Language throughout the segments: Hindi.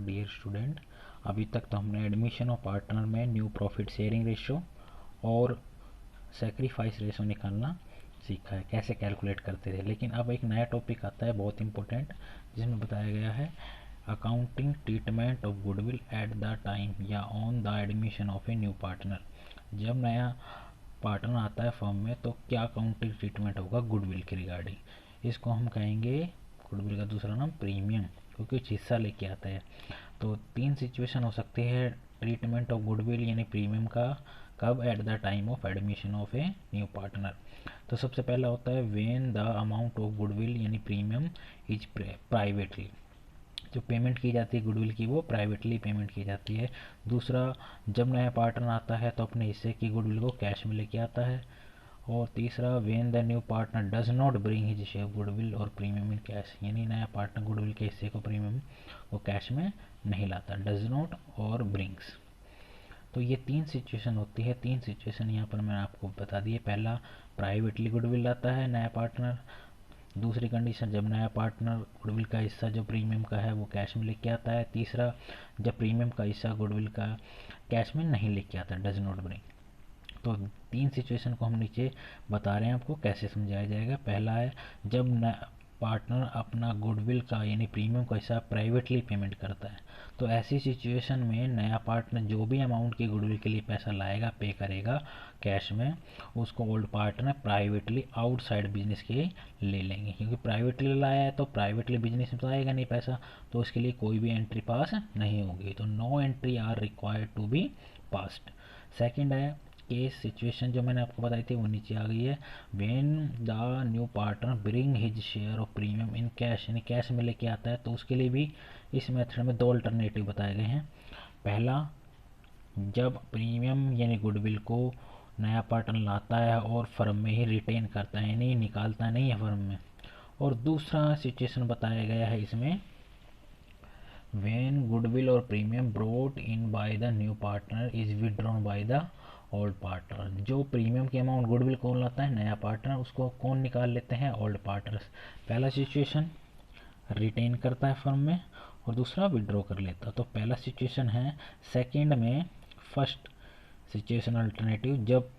डियर स्टूडेंट, अभी तक तो हमने एडमिशन ऑफ पार्टनर में न्यू प्रॉफिट शेयरिंग रेशो और सेक्रीफाइस रेशो निकालना सीखा है, कैसे कैलकुलेट करते थे। लेकिन अब एक नया टॉपिक आता है बहुत इंपॉर्टेंट, जिसमें बताया गया है accounting treatment of goodwill at the time या on the admission of a new partner. जब नया पार्टनर आता है फर्म में तो क्या अकाउंटिंग ट्रीटमेंट होगा गुडविल के रिगार्डिंग। इसको हम कहेंगे, गुडविल का दूसरा नाम प्रीमियम, क्योंकि कुछ हिस्सा लेके आता है। तो तीन सिचुएशन हो सकती है ट्रीटमेंट ऑफ गुडविल यानी प्रीमियम का, कब, eight the time of admission of a new partner. तो सबसे पहला होता है when the amount of goodwill यानी प्रीमियम इज प्राइवेटली, जो पेमेंट की जाती है गुडविल की वो प्राइवेटली पेमेंट की जाती है। दूसरा, जब नया पार्टनर आता है तो अपने हिस्से की गुडविल को कैश में लेके आता है। और तीसरा, when the new partner does not bring his share goodwill और प्रीमियम इन कैश, यानी नया पार्टनर गुडविल के हिस्से को प्रीमियम वो कैश में नहीं लाता, डज नॉट और ब्रिंग्स। तो ये तीन सिचुएशन होती है। तीन सिचुएशन यहाँ पर मैंने आपको बता दिए। पहला, प्राइवेटली गुडविल लाता है नया पार्टनर। दूसरी कंडीशन, जब नया पार्टनर गुडविल का हिस्सा जो प्रीमियम का है वो कैश में लेके आता है। तीसरा, जब प्रीमियम का हिस्सा गुडविल का कैश में नहीं लेके आता, डज नॉट ब्रिंग। तो तीन सिचुएशन को हम नीचे बता रहे हैं आपको कैसे समझाया जाएगा। पहला है जब पार्टनर अपना गुडविल का यानी प्रीमियम का हिस्सा प्राइवेटली पेमेंट करता है, तो ऐसी सिचुएशन में नया पार्टनर जो भी अमाउंट की गुडविल के लिए पैसा लाएगा, पे करेगा कैश में, उसको old partner privately outside business के ले लेंगे। क्योंकि प्राइवेटली लाया है तो प्राइवेटली बिजनेस में तो आएगा नहीं पैसा, तो उसके लिए कोई भी एंट्री पास नहीं होगी। तो no entry are required to be passed. Second है केस सिचुएशन जो मैंने आपको बताई थी वो नीचे आ गई है। When the new partner bring his share of premium in cash, यानी कैश में लेके आता है, तो उसके लिए भी इस मेथड में दो अल्टरनेटिव बताए गए हैं। पहला, जब प्रीमियम यानी गुडविल को नया पार्टनर लाता है और फर्म में ही रिटेन करता है, यानी निकालता नहीं है फर्म में। और दूसरा सिचुएशन बताया गया है इसमें, व्हेन गुडविल और premium brought in by the new partner is withdrawn bye the old partner. जो प्रीमियम की अमाउंट गुडविल कौन लाता है, नया पार्टनर, उसको कौन निकाल लेते हैं, ओल्ड पार्टनर्स। पहला सिचुएशन रिटेन करता है फर्म में और दूसरा विड्रॉ कर लेता। तो पहला सिचुएशन है। सेकंड में फर्स्ट सिचुएशन अल्टरनेटिव, जब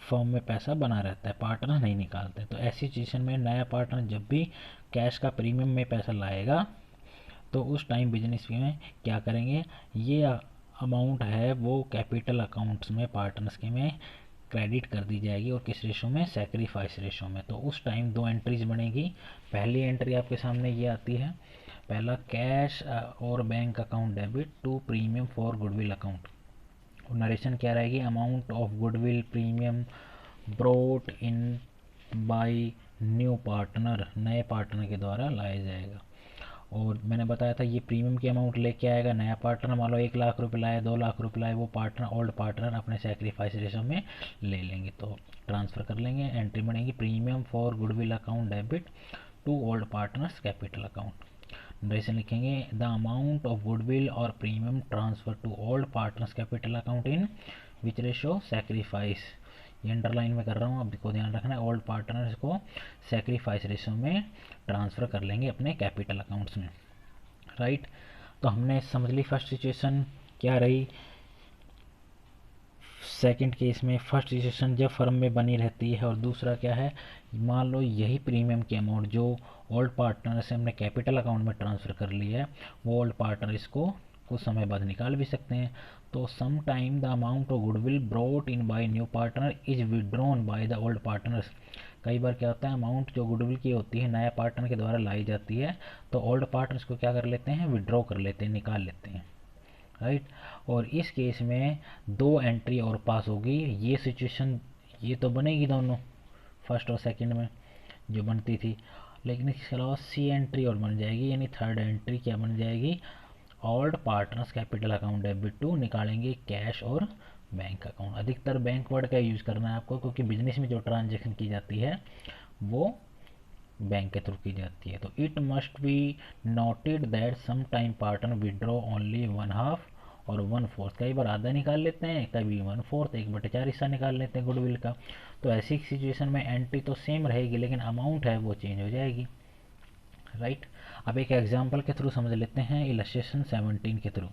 फर्म में पैसा बना रहता है, पार्टनर नहीं निकालते। तो ऐसी सिचुएशन में नया पार्टनर जब भी कैश का प्रीमियम में पैसा लाएगा तो उस टाइम बिजनेस में क्या करेंगे, ये अमाउंट है वो कैपिटल अकाउंट्स में पार्टनर्स के में क्रेडिट कर दी जाएगी। और किस रेशो में, सेक्रीफाइस रेशो में। तो उस टाइम दो एंट्रीज बनेगी। पहली एंट्री आपके सामने ये आती है, पहला, कैश और bank account debit to premium for goodwill account. और नरेशन क्या रहेगी, amount of goodwill premium brought in by new partner, नए पार्टनर के द्वारा लाया जाएगा। और मैंने बताया था ये प्रीमियम की अमाउंट लेके आएगा नया पार्टनर, मान लो 1 लाख रुपए लाए, 2 लाख रुपए लाए, वो पार्टनर ओल्ड पार्टनर अपने सेक्रीफाइस रेशो में ले लेंगे, तो ट्रांसफर कर लेंगे। एंट्री बनेगी premium for goodwill account debit to old partners capital account. Narration लिखेंगे, द अमाउंट ऑफ गुडविल और premium transfer to old partners capital account in which ratio, sacrifice. ये अंडरलाइन में कर रहा हूँ, आपको ध्यान रखना है। ओल्ड पार्टनर्स को सेक्रीफाइस रेशो में ट्रांसफ़र कर लेंगे अपने कैपिटल अकाउंट्स में, राइट। तो हमने समझ ली फर्स्ट सिचुएशन क्या रही। सेकंड केस में फर्स्ट सिचुएशन जब फर्म में बनी रहती है, और दूसरा क्या है, मान लो यही प्रीमियम की अमाउंट जो ओल्ड पार्टनर से हमने कैपिटल अकाउंट में ट्रांसफ़र कर ली है, वो ओल्ड पार्टनर इसको कुछ समय बाद निकाल भी सकते हैं। तो some time the amount of goodwill brought in by new partner is withdrawn by the old partners. कई बार क्या होता है, अमाउंट जो गुडविल की होती है नया पार्टनर के द्वारा लाई जाती है, तो ओल्ड पार्टनर्स को क्या कर लेते हैं, विड्रॉ कर लेते हैं, निकाल लेते हैं, राइट। और इस केस में दो एंट्री और पास होगी। ये सिचुएशन ये तो बनेगी दोनों, फर्स्ट और सेकंड में जो बनती थी, लेकिन इसके अलावा सी एंट्री और बन जाएगी, यानी थर्ड एंट्री क्या बन जाएगी, old partners capital account debit to, निकालेंगे कैश और बैंक अकाउंट। अधिकतर बैंक वर्ड का यूज़ करना है आपको, क्योंकि बिजनेस में जो ट्रांजेक्शन की जाती है वो बैंक के थ्रू की जाती है। तो it must be noted that some time partner withdraw only 1/2 और 1/4, कई बार आधा निकाल लेते हैं, कभी 1/4, 1/4 हिस्सा निकाल लेते हैं गुडविल का। तो ऐसी सिचुएशन में एंट्री तो सेम रहेगी, लेकिन अमाउंट है वो चेंज हो जाएगी, राइट। अब एक एग्जांपल के थ्रू समझ लेते हैं, इलस्ट्रेशन 17 के थ्रू।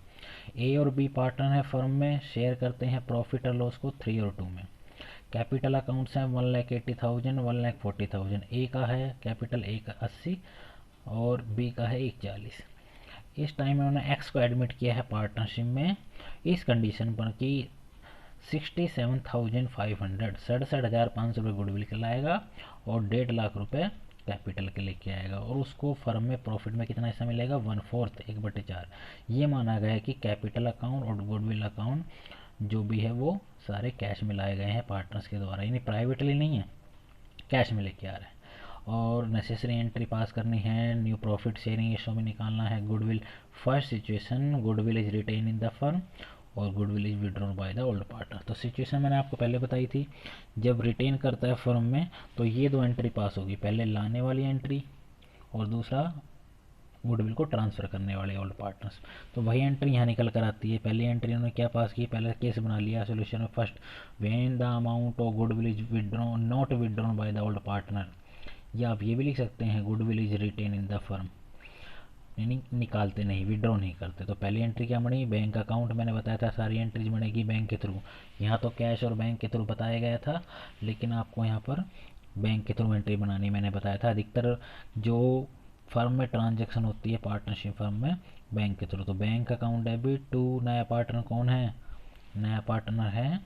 ए और बी पार्टनर है फर्म में, शेयर करते हैं प्रॉफिट और लॉस को 3 और 2 में। कैपिटल अकाउंट्स हैं 1,80,000 1,40,000। ए का है कैपिटल 1,80 और बी का है 1,40। इस टाइम में उन्होंने एक्स को एडमिट किया है पार्टनरशिप में इस कंडीशन पर कि 67,500 67,500 रुपये गुडविल के लाएगा और 1.5 लाख रुपए कैपिटल के लेके आएगा, और उसको फर्म में प्रॉफिट में कितना हिस्सा मिलेगा, 1/4 1/4। ये माना गया है कि कैपिटल अकाउंट और गुडविल अकाउंट जो भी है वो सारे कैश में लाए गए हैं पार्टनर्स के द्वारा, यानी प्राइवेटली नहीं है, कैश में लेके आ रहे हैं। और नेसेसरी एंट्री पास करनी है, न्यू प्रॉफिट शेयरिंग रेशो में निकालना है goodwill. First situation, goodwill is retain in the firm और goodwill is withdrawn by the old partner. तो सिचुएशन मैंने आपको पहले बताई थी, जब रिटेन करता है फर्म में तो ये दो एंट्री पास होगी, पहले लाने वाली एंट्री और दूसरा गुडविल को ट्रांसफर करने वाले ओल्ड पार्टनर्स। तो वही एंट्री यहाँ निकल कर आती है। पहली एंट्री उन्होंने क्या पास की, पहले केस बना लिया सोल्यूशन में। First, when the amount of goodwill is withdrawn not withdrawn by the old partner, या आप ये भी लिख सकते हैं goodwill is retain in the firm, यानी निकालते नहीं, विड्रॉ नहीं करते। तो पहली एंट्री क्या बनी, बैंक अकाउंट। मैंने बताया था सारी एंट्रीज बनेगी बैंक के थ्रू। यहाँ तो कैश और बैंक के थ्रू बताया गया था, लेकिन आपको यहाँ पर बैंक के थ्रू एंट्री बनानी मैंने बताया था। अधिकतर जो फर्म में ट्रांजेक्शन होती है पार्टनरशिप फर्म में, बैंक के थ्रू। तो बैंक अकाउंट डेबिट टू नया पार्टनर कौन है, नया पार्टनर है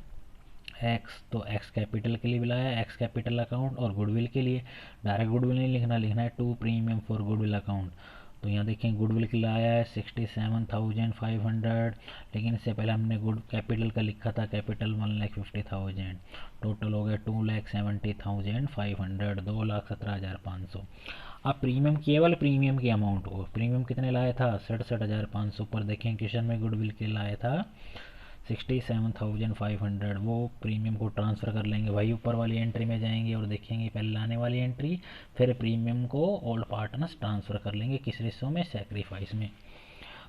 एक्स, तो एक्स कैपिटल के लिए बुलाया, एक्स कैपिटल अकाउंट, और गुडविल के लिए डायरेक्ट गुडविल नहीं लिखना, लिखना है to premium for goodwill account. तो यहाँ देखें गुडविल के लिए आया है 67,500, लेकिन इससे पहले हमने गुड कैपिटल का लिखा था, कैपिटल 1,50,000। टोटल हो गया 2,70,500, 2,17,500। अब प्रीमियम, केवल प्रीमियम की अमाउंट को, प्रीमियम कितने लाया था 67,500 पर। देखें क्वेश्चन में गुडविल के लाया था 67,500, वो प्रीमियम को ट्रांसफ़र कर लेंगे, वही ऊपर वाली एंट्री में जाएंगे और देखेंगे पहले लाने वाली एंट्री, फिर प्रीमियम को ओल्ड पार्टनर्स ट्रांसफ़र कर लेंगे किस रेशो में, सैक्रिफाइस में।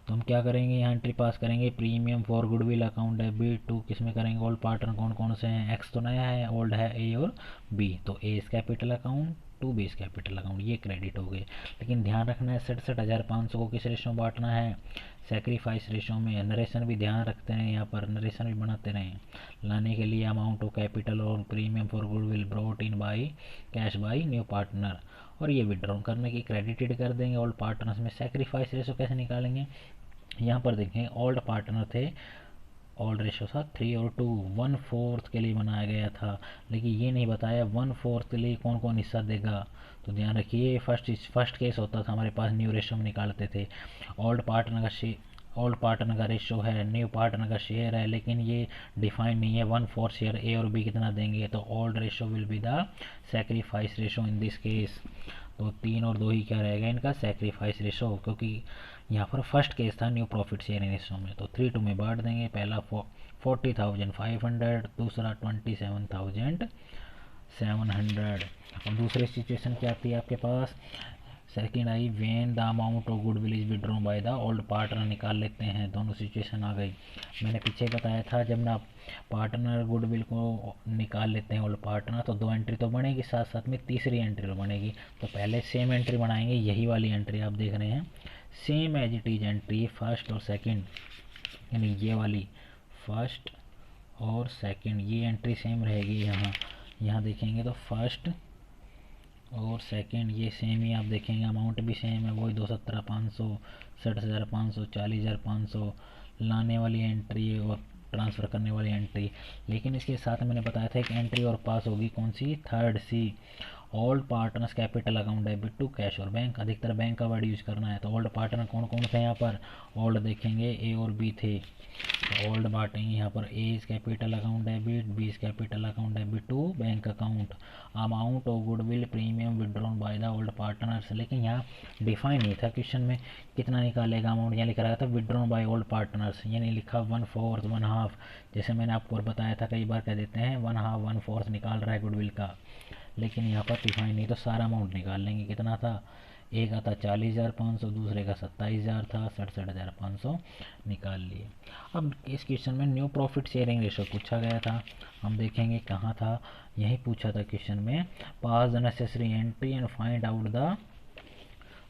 तो हम क्या करेंगे, यहाँ एंट्री पास करेंगे, premium for goodwill account debit to, किस में करेंगे, ओल्ड पार्टनर कौन कौन से हैं, एक्स तो नया है, ओल्ड है ए और बी, तो ए इस कैपिटल अकाउंट टू बी इस कैपिटल अकाउंट, ये क्रेडिट हो गए। लेकिन ध्यान रखना है 67,500 को किस रेशो में बांटना है, सेक्रीफाइस रेशो में। नरेशन भी ध्यान रखते हैं, यहाँ पर नरेशन भी बनाते रहें। लाने के लिए अमाउंट ऑफ कैपिटल और premium for goodwill brought in by cash by new partner, और ये विड्रॉ करने की क्रेडिटेड कर देंगे ओल्ड पार्टनर्स में। सेक्रीफाइस रेशो कैसे निकालेंगे, यहाँ पर देखें ओल्ड पार्टनर थे, ओल्ड रेशो था 3 और 2, 1/4 के लिए बनाया गया था, लेकिन ये नहीं बताया 1/4 के लिए कौन कौन हिस्सा देगा। तो ध्यान रखिए फर्स्ट केस होता था हमारे पास, न्यू रेशो में निकालते थे। ओल्ड पार्टनर का रेशो है, न्यू पार्टनर का शेयर है, लेकिन ये डिफाइन नहीं है 1/4 शेयर ए और बी कितना देंगे। तो old ratio will be the sacrifice ratio in this case. तो 3 और 2 ही क्या रहेगा इनका, सेक्रीफाइस रेशो, क्योंकि यहाँ पर फर्स्ट केस था न्यू प्रॉफिट शेयरिंग रेशो में। तो 3 2 में बांट देंगे, पहला 40,500, दूसरा 27,700। और दूसरी सिचुएशन क्या आती है आपके पास, second I when the amount of goodwill is withdrawn by the old partner, निकाल लेते हैं। दोनों सिचुएशन आ गई। मैंने पीछे बताया था जब ना पार्टनर गुडविल को निकाल लेते हैं ओल्ड पार्टनर, तो 2 एंट्री तो बनेगी, साथ साथ में तीसरी एंट्री तो बनेगी। तो पहले सेम एंट्री बनाएंगे, यही वाली एंट्री आप देख रहे हैं, same as it is entry first और सेकंड, यानी ये वाली फर्स्ट और सेकंड, ये एंट्री सेम रहेगी। यहाँ देखेंगे तो फर्स्ट और सेकंड ये सेम ही आप देखेंगे, अमाउंट भी सेम है, वही 2,17,500, 60,500, 40,500 लाने वाली एंट्री और ट्रांसफ़र करने वाली एंट्री। लेकिन इसके साथ मैंने बताया था एक एंट्री और पास होगी, कौन सी, थर्ड सी, old partners capital account debit to cash और बैंक। अधिकतर बैंक का वर्ड यूज करना है। तो ओल्ड पार्टनर कौन कौन थे यहाँ पर, ओल्ड देखेंगे ए और बी थे, तो ओल्ड बांटेंगे यहाँ पर, A is capital account debit, B is capital account debit to bank account, amount of goodwill premium withdrawn by the old partners. लेकिन यहाँ डिफाइन नहीं था क्वेश्चन में कितना निकालेगा अमाउंट, यहाँ लिख रहा था विड्रॉन बाय ओल्ड पार्टनर्स, ये नहीं लिखा 1/4 1/2, जैसे मैंने आपको बताया था कई बार कह देते हैं 1/2 1/4 निकाल रहा है गुडविल का, लेकिन यहाँ पर डिफाइन नहीं, तो सारा अमाउंट निकाल लेंगे। कितना था, एक का था 40,500, दूसरे का 27,000 था, 67,500 निकाल लिए। अब इस क्वेश्चन में न्यू प्रॉफिट शेयरिंग रेशो पूछा गया था, हम देखेंगे कहाँ था, यही पूछा था क्वेश्चन में, pass the necessary entry and find out the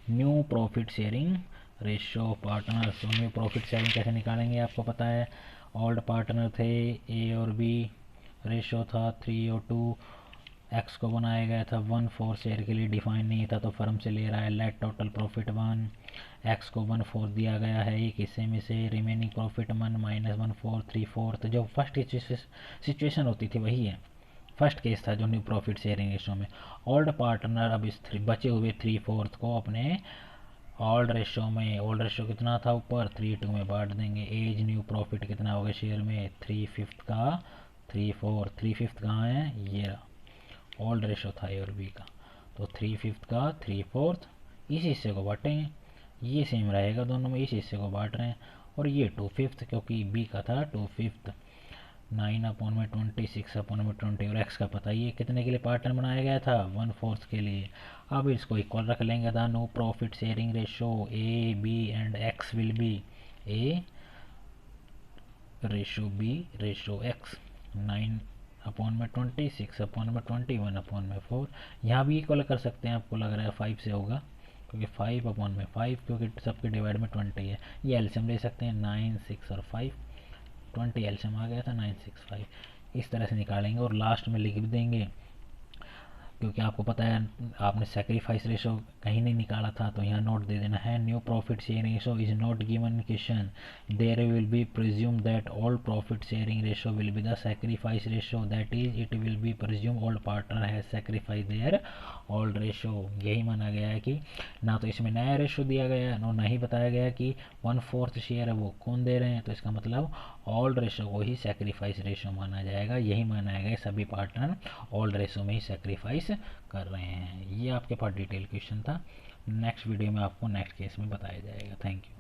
new profit sharing ratio partners. New profit sharing कैसे निकालेंगे आपको पता है। ओल्ड पार्टनर थे ए और बी, रेशो था 3:2, एक्स को बनाया गया था 1/4 शेयर के लिए, डिफाइन नहीं था तो फर्म से ले रहा है। लेट टोटल प्रॉफिट 1, एक्स को 1/4 दिया गया है एक हिस्से में से, रिमेनिंग प्रॉफिट 1 माइनस 1/4 3/4। जो फर्स्ट सिचुएशन होती थी वही है, फर्स्ट केस था जो न्यू प्रॉफिट शेयरिंग रेशो में। ओल्ड पार्टनर अब इस बचे हुए 3/4 को अपने ओल्ड रेशो में, ओल्ड रेशो कितना था ऊपर 3:2 में बांट देंगे। एज न्यू प्रॉफिट कितना होगा शेयर में 3/5 का 3/4, 3/5 कहाँ है ये ओल्ड रेशो था ए और बी का, तो 3/5 का 3/4 इस हिस्से को बांटेंगे, ये सेम रहेगा दोनों में, इस हिस्से को बांट रहे हैं। और ये 2/5 क्योंकि बी का था 2/5, 9/20 6/20 और एक्स का पता ये कितने के लिए पार्टनर बनाया गया था 1/4 के लिए। अब इसको इक्वल रख लेंगे था। No profit sharing ratio A B and X will be A ratio B ratio X, 9/20 6/20 1/4। यहाँ भी इक्वल कर सकते हैं, आपको लग रहा है 5 से होगा क्योंकि 5/5 क्योंकि सबके डिवाइड में 20 है। ये एलसीएम ले सकते हैं 9 6 और 5, 20 एलसीएम आ गया था 965। इस तरह से निकालेंगे और लास्ट में लिख भी देंगे क्योंकि आपको पता है आपने सेक्रीफाइस रेशो कहीं नहीं निकाला था तो यहाँ नोट दे देना है। New profit sharing ratio is not given question, there will be presume that old profit sharing ratio will be the sacrifice ratio, that is it will be presume old partner has sacrifice their old ratio. यही माना गया है कि ना तो इसमें नया रेशो दिया गया है और ना ही बताया गया कि 1/4 शेयर है वो कौन दे रहे हैं, तो इसका मतलब ओल्ड रेशो को ही सेक्रीफाइस रेशो माना जाएगा। यही माना गया सभी पार्टनर ओल्ड रेशो में ही सेक्रीफाइस कर रहे हैं। ये आपके पास डिटेल क्वेश्चन था। नेक्स्ट वीडियो में आपको नेक्स्ट केस में बताया जाएगा। Thank you.